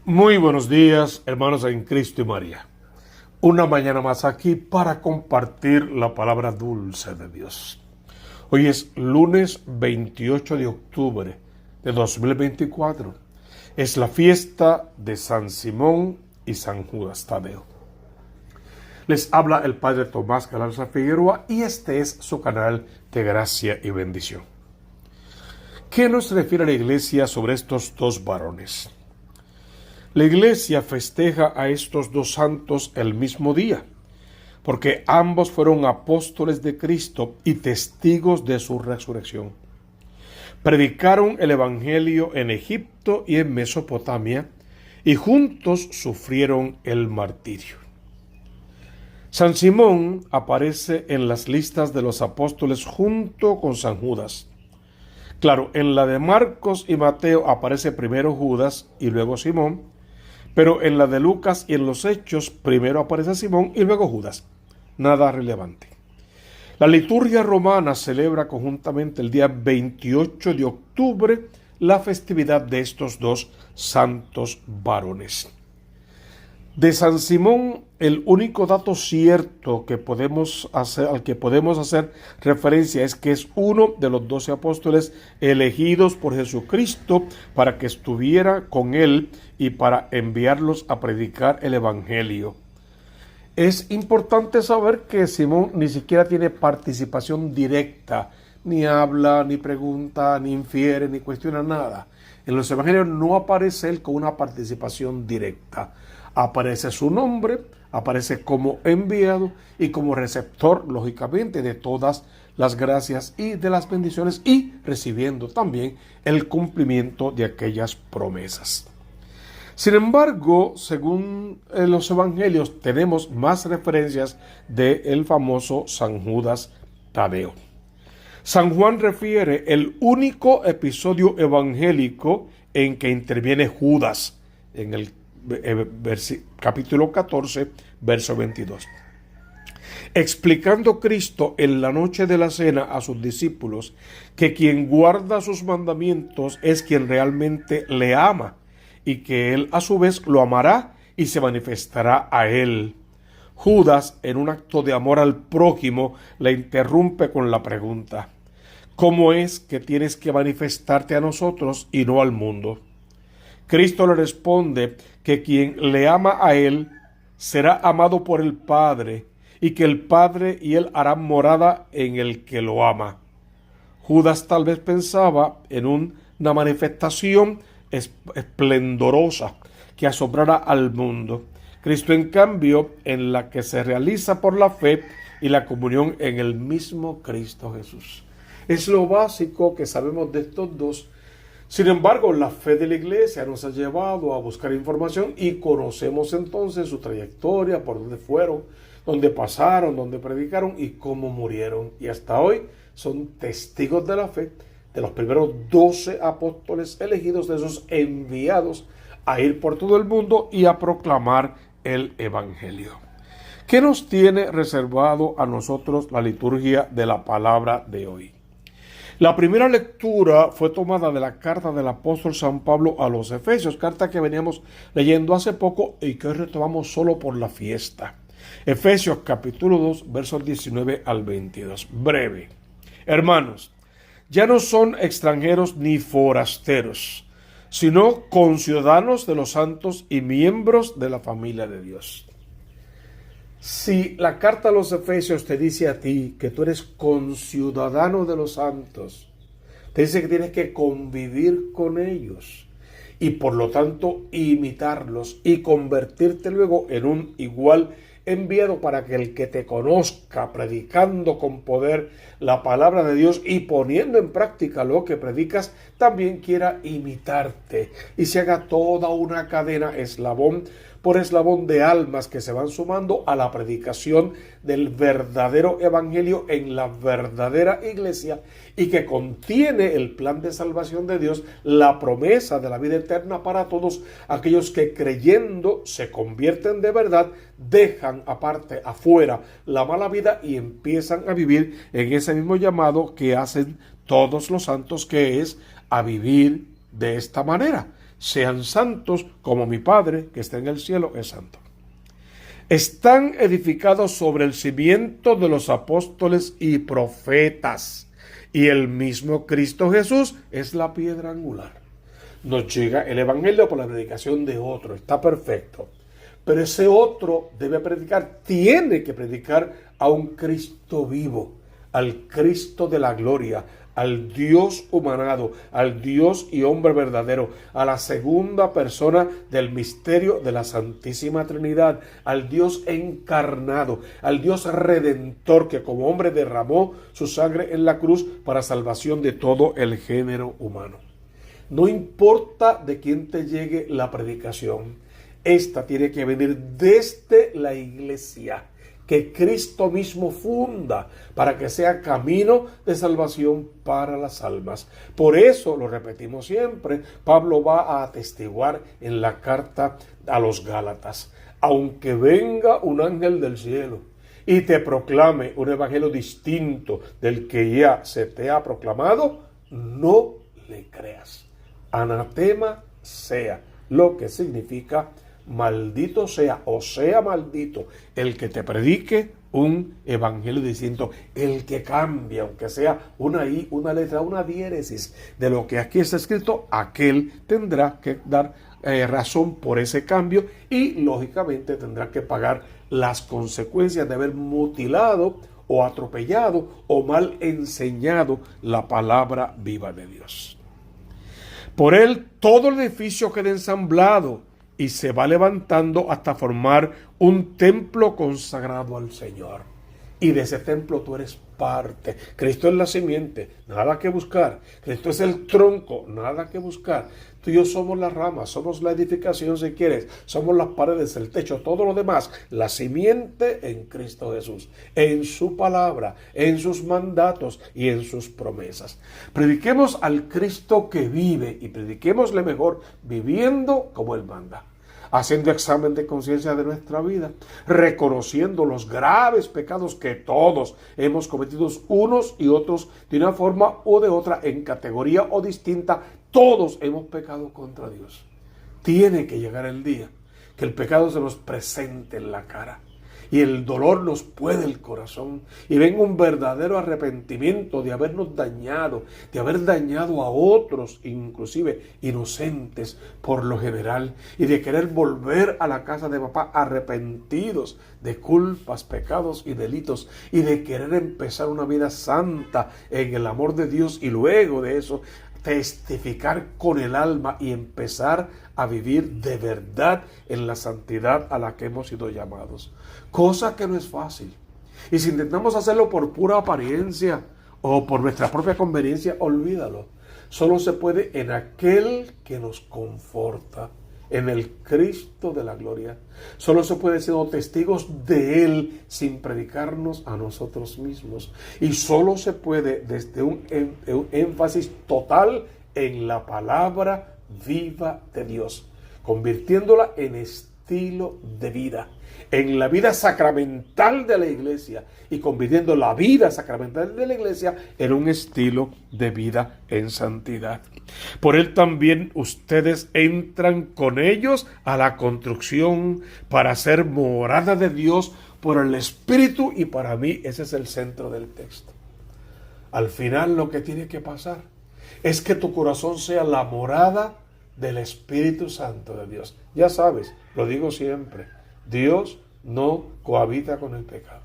Muy buenos días, hermanos en Cristo y María. Una mañana más aquí para compartir la palabra dulce de Dios. Hoy es lunes 28 de octubre de 2024. Es la fiesta de San Simón y San Judas Tadeo. Les habla el Padre Tomás Galarza Figueroa y este es su canal de gracia y bendición. ¿Qué nos refiere la Iglesia sobre estos dos varones? La Iglesia festeja a estos dos santos el mismo día, porque ambos fueron apóstoles de Cristo y testigos de su resurrección. Predicaron el Evangelio en Egipto y en Mesopotamia, y juntos sufrieron el martirio. San Simón aparece en las listas de los apóstoles junto con San Judas. Claro, en la de Marcos y Mateo aparece primero Judas y luego Simón, pero en la de Lucas y en los Hechos primero aparece Simón y luego Judas. Nada relevante. La liturgia romana celebra conjuntamente el día 28 de octubre la festividad de estos dos santos varones. De San Simón, el único dato cierto al que podemos hacer referencia es que es uno de los 12 apóstoles elegidos por Jesucristo para que estuviera con él y para enviarlos a predicar el Evangelio. Es importante saber que Simón ni siquiera tiene participación directa, ni habla, ni pregunta, ni infiere, ni cuestiona nada. En los Evangelios no aparece él con una participación directa. Aparece su nombre, aparece como enviado y como receptor, lógicamente, de todas las gracias y de las bendiciones y recibiendo también el cumplimiento de aquellas promesas. Sin embargo, según los evangelios, tenemos más referencias del famoso San Judas Tadeo. San Juan refiere el único episodio evangélico en que interviene Judas en el capítulo 14, verso 22. Explicando Cristo en la noche de la cena a sus discípulos que quien guarda sus mandamientos es quien realmente le ama y que él a su vez lo amará y se manifestará a él. Judas, en un acto de amor al prójimo, le interrumpe con la pregunta: ¿cómo es que tienes que manifestarte a nosotros y no al mundo? Cristo le responde que quien le ama a él será amado por el Padre y que el Padre y él harán morada en el que lo ama. Judas tal vez pensaba en una manifestación esplendorosa que asombrara al mundo. Cristo, en cambio, en la que se realiza por la fe y la comunión en el mismo Cristo Jesús. Es lo básico que sabemos de estos dos. Sin embargo, la fe de la Iglesia nos ha llevado a buscar información y conocemos entonces su trayectoria, por dónde fueron, dónde pasaron, dónde predicaron y cómo murieron. Y hasta hoy son testigos de la fe de los primeros 12 apóstoles elegidos, de esos enviados a ir por todo el mundo y a proclamar el Evangelio. ¿Qué nos tiene reservado a nosotros la liturgia de la palabra de hoy? La primera lectura fue tomada de la carta del apóstol San Pablo a los Efesios, carta que veníamos leyendo hace poco y que hoy retomamos solo por la fiesta. Efesios capítulo 2, versos 19 al 22. Breve. Hermanos, ya no son extranjeros ni forasteros, sino conciudadanos de los santos y miembros de la familia de Dios. Si la carta a los Efesios te dice a ti que tú eres conciudadano de los santos, te dice que tienes que convivir con ellos y por lo tanto imitarlos y convertirte luego en un igual enviado para que el que te conozca predicando con poder la palabra de Dios y poniendo en práctica lo que predicas, también quiera imitarte y se haga toda una cadena, eslabón por eslabón, de almas que se van sumando a la predicación del verdadero evangelio en la verdadera iglesia y que contiene el plan de salvación de Dios, la promesa de la vida eterna para todos aquellos que creyendo se convierten de verdad, dejan aparte, afuera, la mala vida y empiezan a vivir en ese mismo llamado que hacen todos los santos, que es a vivir de esta manera, sean santos como mi Padre que está en el cielo es santo. Están edificados sobre el cimiento de los apóstoles y profetas, y el mismo Cristo Jesús es la piedra angular. Nos llega el evangelio por la predicación de otro, está perfecto. Pero ese otro debe predicar, tiene que predicar a un Cristo vivo, al Cristo de la gloria, al Dios humanado, al Dios y hombre verdadero, a la segunda persona del misterio de la Santísima Trinidad, al Dios encarnado, al Dios redentor que como hombre derramó su sangre en la cruz para salvación de todo el género humano. No importa de quién te llegue la predicación, esta tiene que venir desde la iglesia que Cristo mismo funda para que sea camino de salvación para las almas. Por eso, lo repetimos siempre, Pablo va a atestiguar en la carta a los Gálatas: aunque venga un ángel del cielo y te proclame un evangelio distinto del que ya se te ha proclamado, no le creas. Anatema sea, lo que significa maldito sea o sea maldito el que te predique un evangelio distinto, el que cambia, aunque sea una i, una letra, una diéresis de lo que aquí está escrito, aquel tendrá que dar razón por ese cambio y lógicamente tendrá que pagar las consecuencias de haber mutilado o atropellado o mal enseñado la palabra viva de Dios. Por él todo el edificio queda ensamblado y se va levantando hasta formar un templo consagrado al Señor. Y de ese templo tú eres parte. Cristo es la simiente, nada que buscar. Cristo es el tronco, nada que buscar. Tú y yo somos las ramas, somos la edificación si quieres, somos las paredes, el techo, todo lo demás. La simiente en Cristo Jesús, en su palabra, en sus mandatos y en sus promesas. Prediquemos al Cristo que vive y prediquémosle mejor viviendo como Él manda, haciendo examen de conciencia de nuestra vida, reconociendo los graves pecados que todos hemos cometido unos y otros de una forma o de otra, en categoría o distinta. Todos hemos pecado contra Dios. Tiene que llegar el día que el pecado se nos presente en la cara y el dolor nos puede el corazón y venga un verdadero arrepentimiento de habernos dañado, de haber dañado a otros, inclusive inocentes por lo general, y de querer volver a la casa de papá arrepentidos de culpas, pecados y delitos, y de querer empezar una vida santa en el amor de Dios y luego de eso testificar con el alma y empezar a vivir de verdad en la santidad a la que hemos sido llamados. Cosa que no es fácil. Y si intentamos hacerlo por pura apariencia o por nuestra propia conveniencia, olvídalo. Solo se puede en aquel que nos conforta, en el Cristo de la gloria. Solo se puede ser testigos de Él sin predicarnos a nosotros mismos. Y solo se puede desde un énfasis total en la palabra viva de Dios, convirtiéndola en estilo de vida, en la vida sacramental de la iglesia y convirtiendo la vida sacramental de la iglesia en un estilo de vida en santidad. Por él también ustedes entran con ellos a la construcción para ser morada de Dios por el Espíritu, y para mí ese es el centro del texto. Al final lo que tiene que pasar es que tu corazón sea la morada del Espíritu Santo de Dios. Ya sabes, lo digo siempre, Dios no cohabita con el pecado.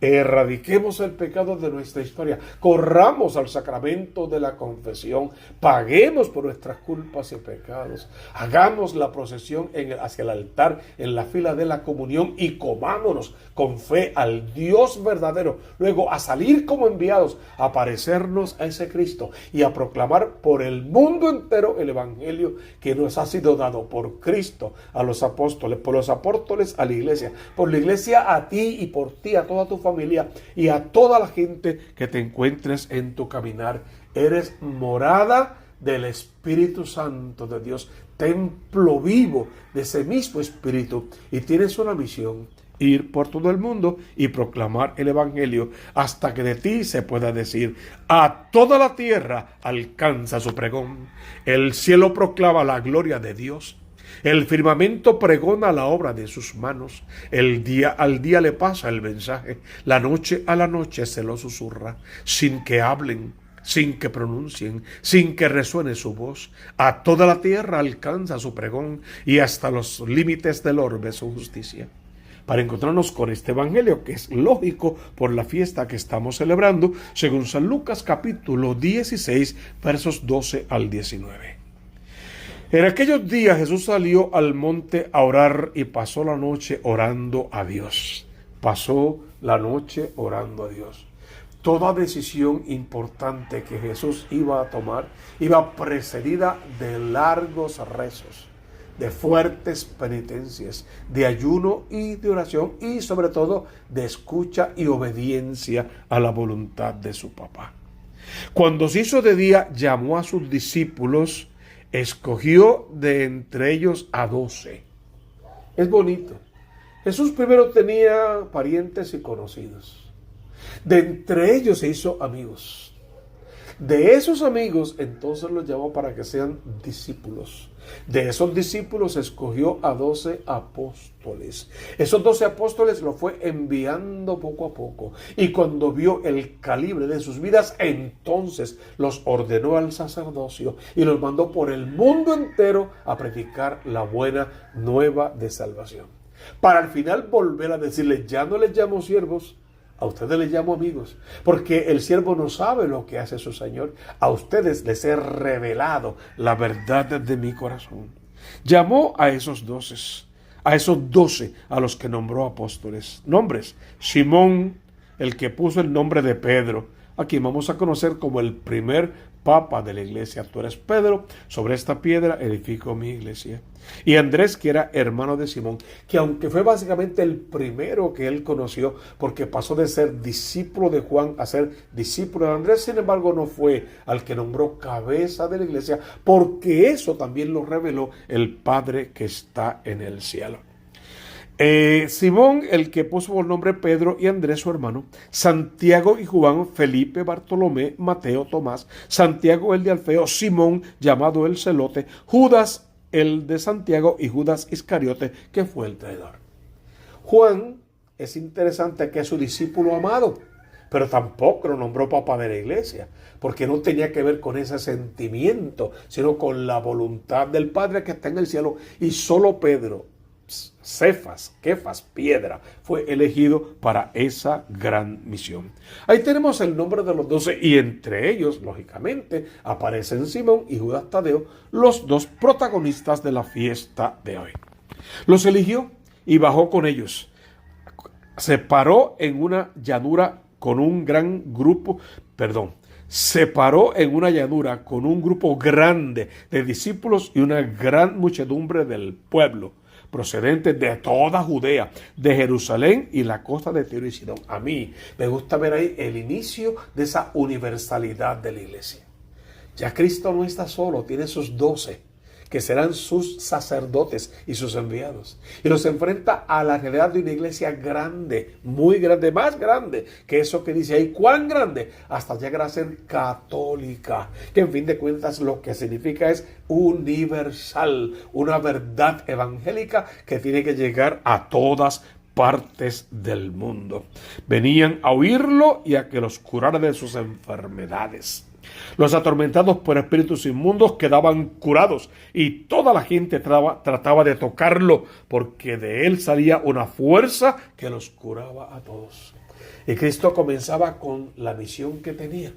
Erradiquemos el pecado de nuestra historia, corramos al sacramento de la confesión, paguemos por nuestras culpas y pecados, hagamos la procesión hacia el altar en la fila de la comunión y comámonos con fe al Dios verdadero, luego a salir como enviados, a parecernos a ese Cristo y a proclamar por el mundo entero el evangelio que nos ha sido dado por Cristo a los apóstoles, por los apóstoles a la iglesia, por la iglesia a ti y por ti a toda tu familia y a toda la gente que te encuentres en tu caminar. Eres morada del Espíritu Santo de Dios, templo vivo de ese mismo Espíritu, y tienes una misión, ir por todo el mundo y proclamar el Evangelio hasta que de ti se pueda decir: a toda la tierra alcanza su pregón. El cielo proclama la gloria de Dios. El firmamento pregona la obra de sus manos. El día al día le pasa el mensaje. La noche a la noche se lo susurra, sin que hablen, sin que pronuncien, sin que resuene su voz. A toda la tierra alcanza su pregón y hasta los límites del orbe su justicia. Para encontrarnos con este evangelio, que es lógico por la fiesta que estamos celebrando, según San Lucas capítulo 16, versos 12 al 19. En aquellos días Jesús salió al monte a orar y pasó la noche orando a Dios. Pasó la noche orando a Dios. Toda decisión importante que Jesús iba a tomar iba precedida de largos rezos, de fuertes penitencias, de ayuno y de oración y sobre todo de escucha y obediencia a la voluntad de su papá. Cuando se hizo de día, llamó a sus discípulos, escogió de entre ellos a 12. Es bonito. Jesús primero tenía parientes y conocidos. De entre ellos se hizo amigos. De esos amigos entonces los llamó para que sean discípulos. De esos discípulos escogió a 12 apóstoles. Esos 12 apóstoles los fue enviando poco a poco. Y cuando vio el calibre de sus vidas, entonces los ordenó al sacerdocio y los mandó por el mundo entero a predicar la buena nueva de salvación. Para al final volver a decirles: ya no les llamo siervos, a ustedes les llamo amigos, porque el siervo no sabe lo que hace su Señor. A ustedes les he revelado la verdad de mi corazón. Llamó a esos 12, a los que nombró apóstoles. Nombres: Simón, el que puso el nombre de Pedro, a quien vamos a conocer como el primer papa de la iglesia. Tú eres Pedro, sobre esta piedra edifico mi iglesia. Y Andrés, que era hermano de Simón, que aunque fue básicamente el primero que él conoció, porque pasó de ser discípulo de Juan a ser discípulo de Andrés, sin embargo no fue al que nombró cabeza de la iglesia, porque eso también lo reveló el Padre que está en el cielo. Simón, el que puso por nombre Pedro, y Andrés su hermano, Santiago y Juan, Felipe, Bartolomé, Mateo, Tomás, Santiago el de Alfeo, Simón llamado el Celote, Judas el de Santiago y Judas Iscariote, que fue el traidor. Juan es interesante que es su discípulo amado, pero tampoco lo nombró papa de la iglesia, porque no tenía que ver con ese sentimiento, sino con la voluntad del Padre que está en el cielo. Y solo Pedro, Cefas, piedra, fue elegido para esa gran misión. Ahí tenemos el nombre de los 12 y entre ellos, lógicamente, aparecen Simón y Judas Tadeo, los dos protagonistas de la fiesta de hoy. Los eligió y bajó con ellos. Se paró en una llanura con un grupo grande de discípulos y una gran muchedumbre del pueblo, procedentes de toda Judea, de Jerusalén y la costa de Tiro y Sidón. A mí me gusta ver ahí el inicio de esa universalidad de la iglesia. Ya Cristo no está solo, tiene sus 12, que serán sus sacerdotes y sus enviados. Y los enfrenta a la realidad de una iglesia grande, muy grande, más grande que eso que dice ahí. ¿Cuán grande? Hasta llegar a ser católica, que en fin de cuentas lo que significa es universal, una verdad evangélica que tiene que llegar a todas partes del mundo. Venían a oírlo y a que los curara de sus enfermedades. Los atormentados por espíritus inmundos quedaban curados y toda la gente trataba de tocarlo, porque de él salía una fuerza que los curaba a todos. Y Cristo comenzaba con la misión que tenía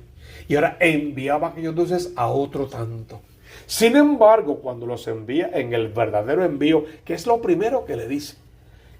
y ahora enviaba a aquellos 12 a otro tanto. Sin embargo, cuando los envía en el verdadero envío, que es lo primero que le dice,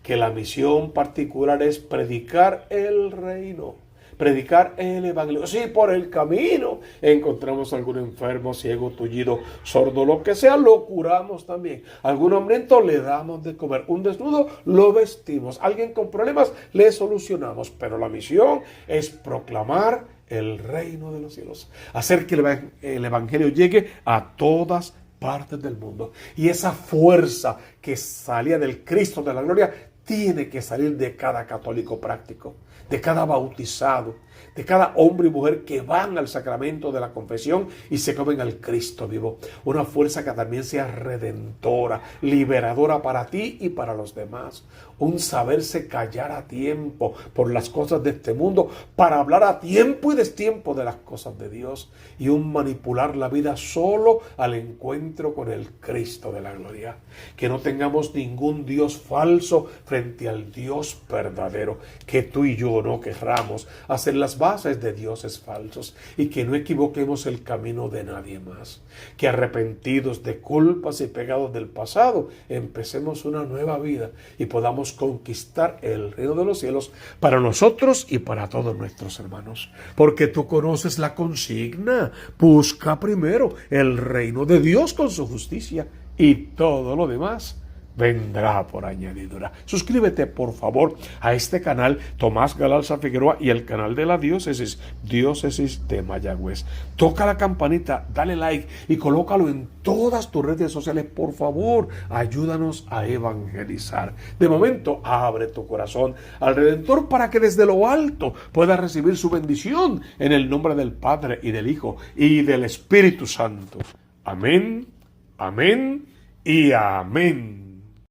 que la misión particular es predicar el reino, predicar el evangelio. Si por el camino encontramos algún enfermo, ciego, tullido, sordo, lo que sea, lo curamos también. Algún hambriento le damos de comer. Un desnudo lo vestimos. Alguien con problemas le solucionamos. Pero la misión es proclamar el reino de los cielos, hacer que el evangelio llegue a todas partes del mundo. Y esa fuerza que salía del Cristo de la gloria tiene que salir de cada católico práctico, de cada bautizado, de cada hombre y mujer que van al sacramento de la confesión y se comen al Cristo vivo. Una fuerza que también sea redentora, liberadora para ti y para los demás. Un saberse callar a tiempo por las cosas de este mundo, para hablar a tiempo y destiempo de las cosas de Dios. Y un manipular la vida solo al encuentro con el Cristo de la gloria. Que no tengamos ningún Dios falso frente al Dios verdadero. Que tú y yo no querramos hacer las bases de dioses falsos y que no equivoquemos el camino de nadie más. Que arrepentidos de culpas y pecados del pasado, empecemos una nueva vida y podamos conquistar el reino de los cielos para nosotros y para todos nuestros hermanos. Porque tú conoces la consigna: busca primero el reino de Dios con su justicia y todo lo demás vendrá por añadidura. Suscríbete por favor a este canal Tomás Galarza Figueroa y el canal de la Diócesis de Mayagüez. Toca la campanita, dale like y colócalo en todas tus redes sociales, por favor. Ayúdanos a evangelizar. De momento, abre tu corazón al Redentor para que desde lo alto puedas recibir su bendición en el nombre del Padre y del Hijo y del Espíritu Santo. Amén, amén y amén.